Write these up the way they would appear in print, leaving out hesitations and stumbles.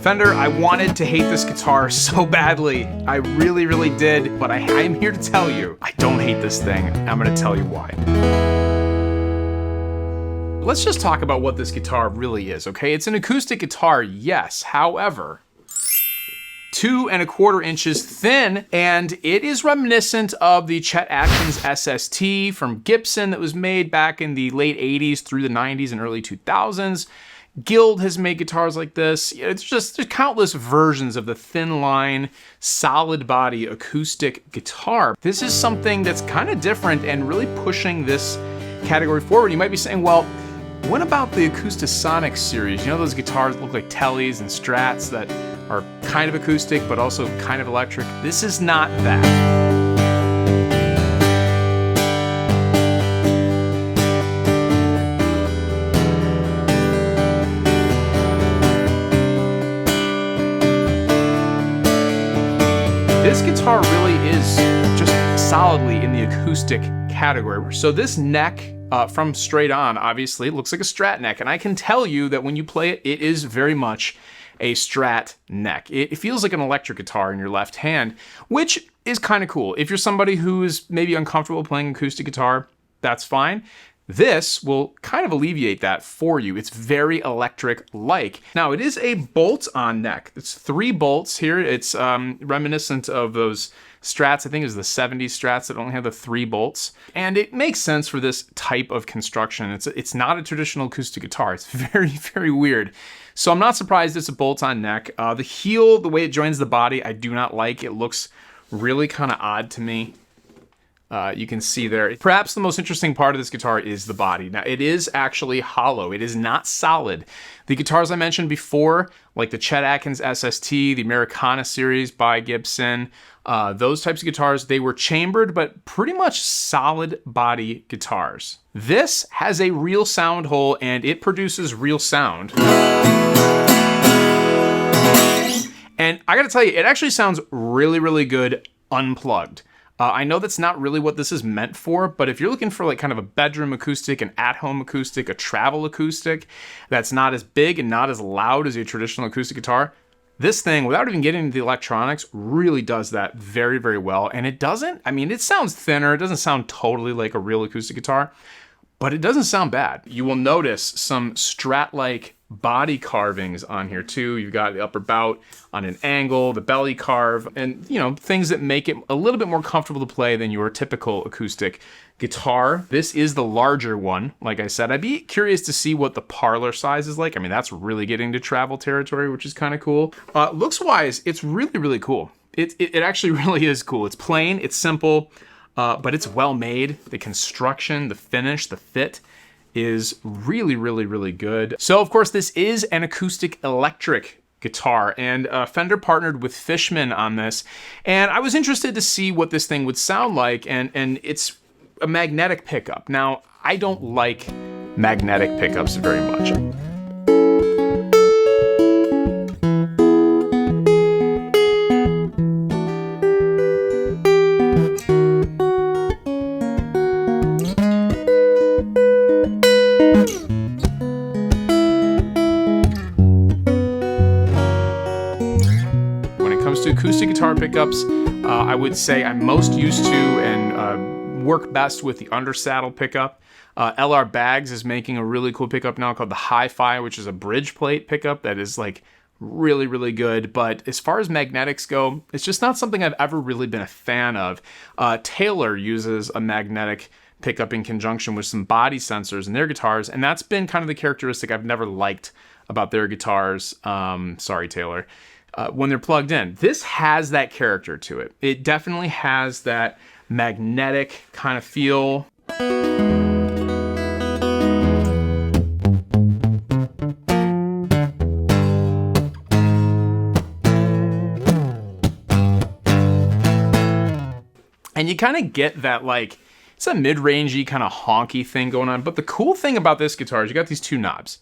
Fender, I wanted to hate this guitar so badly. I really, really did, but I'm here to tell you, I don't hate this thing. I'm gonna tell you why. Let's just talk about what this guitar really is, okay? It's an acoustic guitar, yes. However, 2 1/4 inches thin, and it is reminiscent of the Chet Atkins SST from Gibson that was made back in the late 80s through the 90s and early 2000s. Guild has made guitars like this. It's just, there's countless versions of the thin line, solid body acoustic guitar. This is something that's kind of different and really pushing this category forward. You might be saying, well, what about the Acoustasonic series? You know those guitars that look like Tellys and Strats that are kind of acoustic but also kind of electric? This is not that. This guitar really is just solidly in the acoustic category. So this neck from straight on, obviously, looks like a Strat neck. And I can tell you that when you play it, it is very much a Strat neck. It feels like an electric guitar in your left hand, which is kind of cool. If you're somebody who is maybe uncomfortable playing acoustic guitar, that's fine. This will kind of alleviate that for you. It's very electric-like. Now, it is a bolt-on neck. It's 3 bolts here. It's reminiscent of those Strats. I think it was the 70s Strats that only have the 3 bolts. And it makes sense for this type of construction. It's not a traditional acoustic guitar. It's very, very weird. So I'm not surprised it's a bolt-on neck. The heel, the way it joins the body, I do not like. It looks really kind of odd to me. You can see there. Perhaps the most interesting part of this guitar is the body. Now, it is actually hollow. It is not solid. The guitars I mentioned before, like the Chet Atkins SST, the Americana series by Gibson, those types of guitars, they were chambered, but pretty much solid body guitars. This has a real sound hole, and it produces real sound. And I gotta tell you, it actually sounds really, really good unplugged. I know that's not really what this is meant for, but if you're looking for like kind of a bedroom acoustic, an at-home acoustic, a travel acoustic that's not as big and not as loud as your traditional acoustic guitar, this thing, without even getting into the electronics, really does that very, very well. And it doesn't, I mean, it sounds thinner. It doesn't sound totally like a real acoustic guitar, but it doesn't sound bad. You will notice some Strat-like body carvings on here too. You've got the upper bout on an angle, the belly carve, and you know, things that make it a little bit more comfortable to play than your typical acoustic guitar. This is the larger one. Like I said, I'd be curious to see what the Parlor size is like. I mean, that's really getting to travel territory, which is kind of cool. Looks wise, it's really, really cool. It actually really is cool. It's plain, it's simple, but it's well made. The construction, the finish, the fit is really, really, really good. So of course, this is an acoustic electric guitar, and Fender partnered with Fishman on this, and I was interested to see what this thing would sound like, and it's a magnetic pickup. Now, I don't like magnetic pickups very much. Acoustic guitar pickups, I would say I'm most used to and work best with the undersaddle pickup. LR Baggs is making a really cool pickup now called the Hi-Fi, which is a bridge plate pickup that is like really, really good. But as far as magnetics go, it's just not something I've ever really been a fan of. Taylor uses a magnetic pickup in conjunction with some body sensors in their guitars, and that's been kind of the characteristic I've never liked about their guitars. Sorry, Taylor. When they're plugged in. This has that character to it. It definitely has that magnetic kind of feel. And you kind of get that, like, it's a mid-rangey kind of honky thing going on. But the cool thing about this guitar is you got these 2 knobs.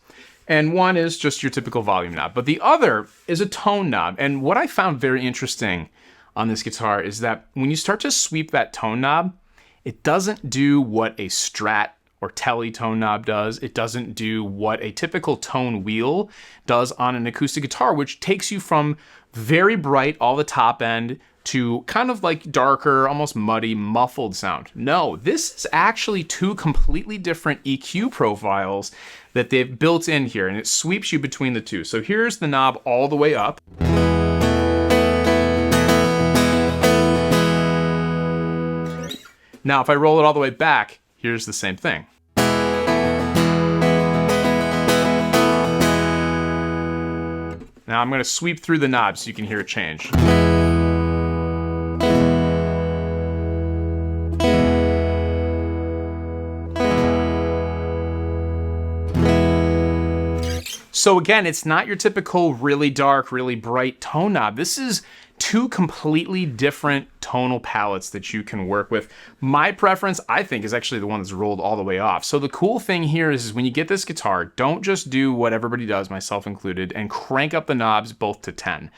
And one is just your typical volume knob, but the other is a tone knob. And what I found very interesting on this guitar is that when you start to sweep that tone knob, it doesn't do what a Strat or telly tone knob does. It doesn't do what a typical tone wheel does on an acoustic guitar, which takes you from very bright, all the top end, to kind of like darker, almost muddy, muffled sound. No, this is actually two completely different EQ profiles that they've built in here, and it sweeps you between the two. So here's the knob all the way up. Now, if I roll it all the way back, here's the same thing. Now I'm gonna sweep through the knobs so you can hear it change. So again, it's not your typical really dark, really bright tone knob. This is two completely different tonal palettes that you can work with. My preference, I think, is actually the one that's rolled all the way off. So the cool thing here is when you get this guitar, don't just do what everybody does, myself included, and crank up the knobs both to 10.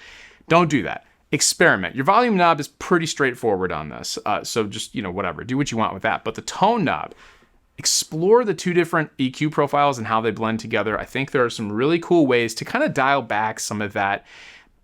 Don't do that. Experiment. Your volume knob is pretty straightforward on this. So just, whatever, do what you want with that. But the tone knob, explore the two different EQ profiles and how they blend together. I think there are some really cool ways to kind of dial back some of that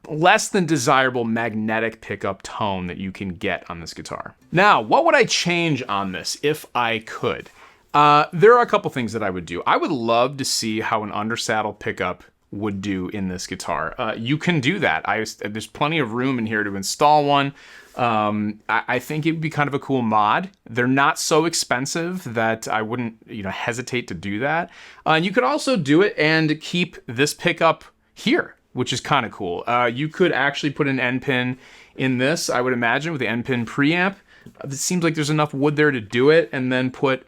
less than desirable magnetic pickup tone that you can get on this guitar. Now, what would I change on this if I could? There are a couple things that I would do. I would love to see how an undersaddle pickup would do in this guitar. You can do that. There's plenty of room in here to install one. I think it would be kind of a cool mod. They're not so expensive that I wouldn't, hesitate to do that. And you could also do it and keep this pickup here, which is kind of cool. You could actually put an end pin in this, I would imagine, with the end pin preamp. It seems like there's enough wood there to do it, and then put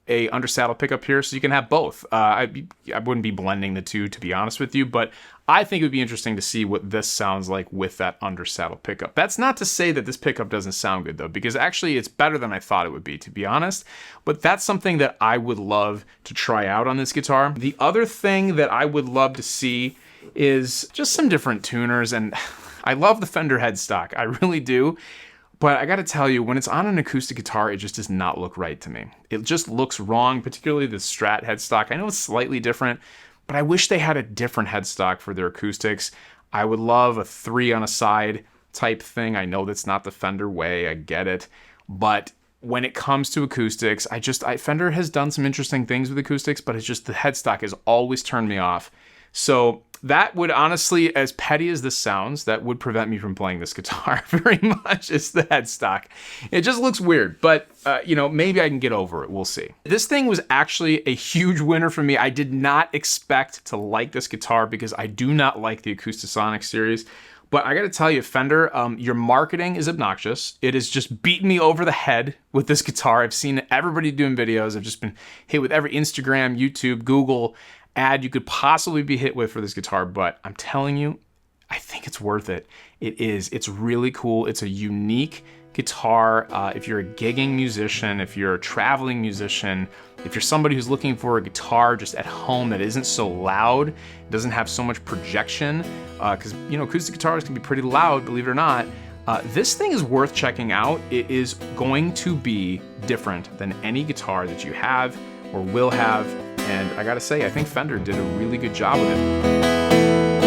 a undersaddle pickup here so you can have both. I wouldn't be blending the two, to be honest with you, but I think it would be interesting to see what this sounds like with that undersaddle pickup. That's not to say that this pickup doesn't sound good though, because actually it's better than I thought it would be, to be honest, but that's something that I would love to try out on this guitar. The other thing that I would love to see is just some different tuners, and I love the Fender headstock, I really do. But I gotta tell you, when it's on an acoustic guitar, it just does not look right to me. It just looks wrong, particularly the Strat headstock. I know it's slightly different, but I wish they had a different headstock for their acoustics. I would love a 3 on a side type thing. I know that's not the Fender way, I get it. But when it comes to acoustics, Fender has done some interesting things with acoustics, but it's just the headstock has always turned me off. So that would honestly, as petty as this sounds, that would prevent me from playing this guitar very much, is the headstock. It just looks weird, but maybe I can get over it, we'll see. This thing was actually a huge winner for me. I did not expect to like this guitar because I do not like the Acoustasonic series. But I gotta tell you, Fender, your marketing is obnoxious. It has just beaten me over the head with this guitar. I've seen everybody doing videos. I've just been hit with every Instagram, YouTube, Google ad you could possibly be hit with for this guitar, but I'm telling you, I think it's worth it. It is. It's really cool. It's a unique guitar. If you're a gigging musician, if you're a traveling musician, if you're somebody who's looking for a guitar just at home that isn't so loud, doesn't have so much projection, because acoustic guitars can be pretty loud, believe it or not, this thing is worth checking out. It is going to be different than any guitar that you have or will have. And I gotta say, I think Fender did a really good job with it.